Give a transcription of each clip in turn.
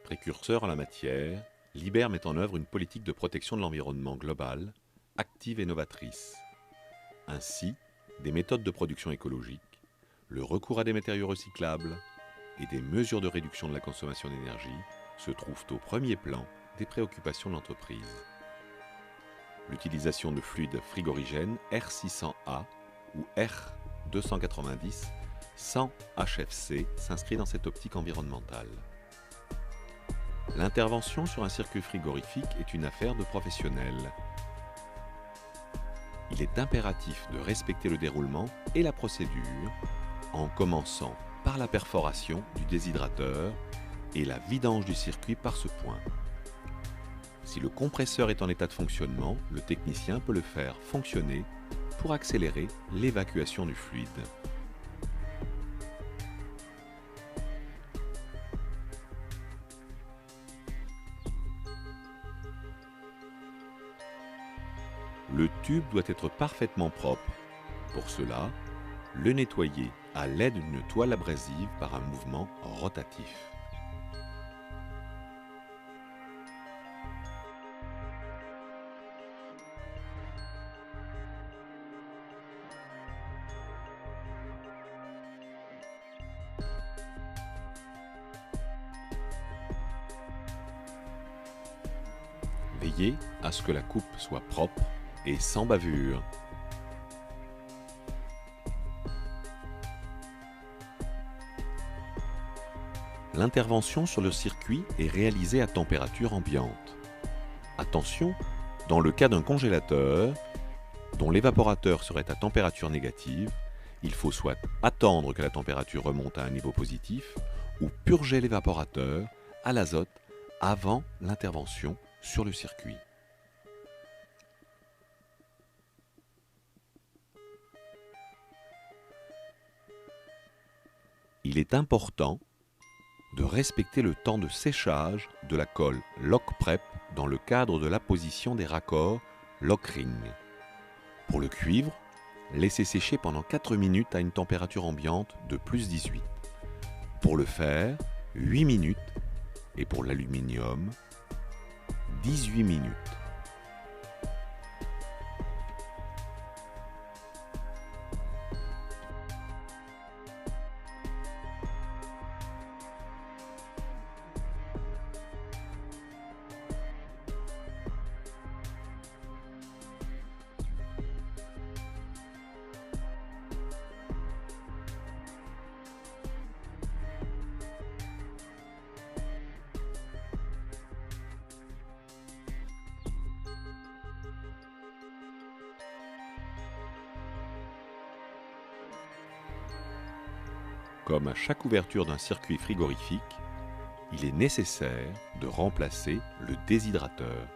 Précurseur en la matière, l'IBER met en œuvre une politique de protection de l'environnement globale, active et novatrice. Ainsi, des méthodes de production écologique, le recours à des matériaux recyclables et des mesures de réduction de la consommation d'énergie se trouvent au premier plan des préoccupations de l'entreprise. L'utilisation de fluides frigorigènes R600A ou R290 sans HFC s'inscrit dans cette optique environnementale. L'intervention sur un circuit frigorifique est une affaire de professionnels. Il est impératif de respecter le déroulement et la procédure en commençant par la perforation du déshydrateur et la vidange du circuit par ce point. Si le compresseur est en état de fonctionnement, le technicien peut le faire fonctionner pour accélérer l'évacuation du fluide. Le tube doit être parfaitement propre. Pour cela, le nettoyer à l'aide d'une toile abrasive par un mouvement rotatif. Veillez à ce que la coupe soit propre et sans bavure. L'intervention sur le circuit est réalisée à température ambiante. Attention, dans le cas d'un congélateur, dont l'évaporateur serait à température négative, il faut soit attendre que la température remonte à un niveau positif ou purger l'évaporateur à l'azote avant l'intervention sur le circuit. Il est important de respecter le temps de séchage de la colle lock prep dans le cadre de l'apposition des raccords lock ring. Pour le cuivre, laissez sécher pendant 4 minutes à une température ambiante de plus 18. Pour le fer, 8 minutes et pour l'aluminium, 18 minutes. Comme à chaque ouverture d'un circuit frigorifique, il est nécessaire de remplacer le déshydrateur.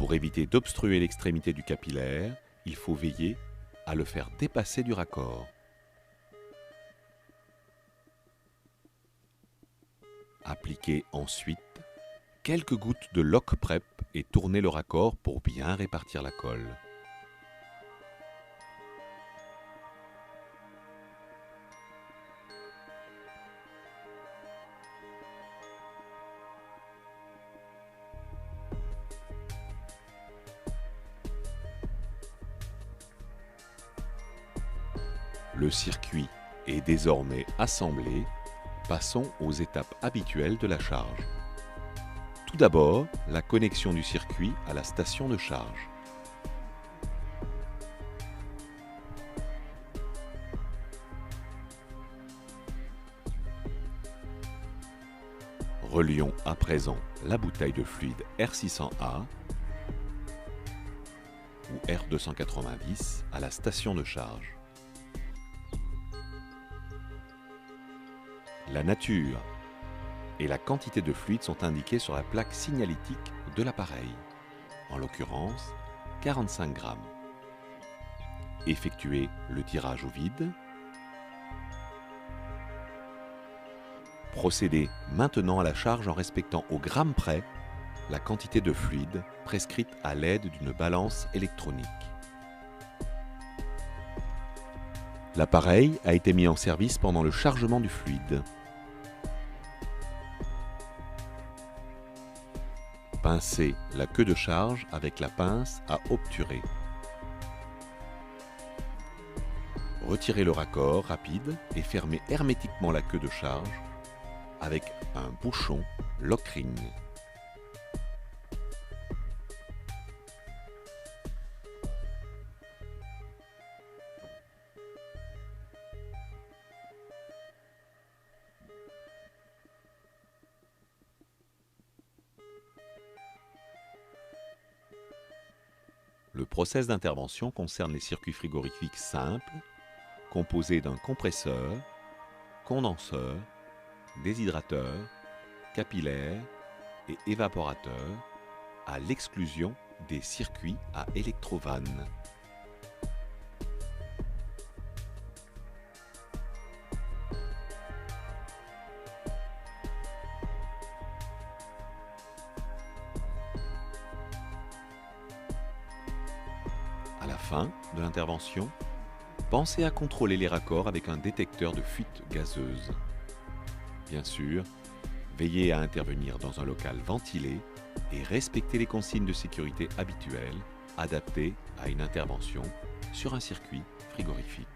Pour éviter d'obstruer l'extrémité du capillaire, il faut veiller à le faire dépasser du raccord. Appliquez ensuite quelques gouttes de lock prep et tournez le raccord pour bien répartir la colle. Le circuit est désormais assemblé. Passons aux étapes habituelles de la charge. Tout d'abord, la connexion du circuit à la station de charge. Relions à présent la bouteille de fluide R600A ou R290 à la station de charge. La nature et la quantité de fluide sont indiquées sur la plaque signalétique de l'appareil, en l'occurrence 45 grammes. Effectuez le tirage au vide. Procédez maintenant à la charge en respectant au gramme près la quantité de fluide prescrite à l'aide d'une balance électronique. L'appareil a été mis en service pendant le chargement du fluide. Pincez la queue de charge avec la pince à obturer. Retirez le raccord rapide et fermez hermétiquement la queue de charge avec un bouchon lock-ring. Le process d'intervention concerne les circuits frigorifiques simples, composés d'un compresseur, condenseur, déshydrateur, capillaire et évaporateur, à l'exclusion des circuits à électrovanne. À la fin de l'intervention, pensez à contrôler les raccords avec un détecteur de fuite gazeuse. Bien sûr, veillez à intervenir dans un local ventilé et respectez les consignes de sécurité habituelles adaptées à une intervention sur un circuit frigorifique.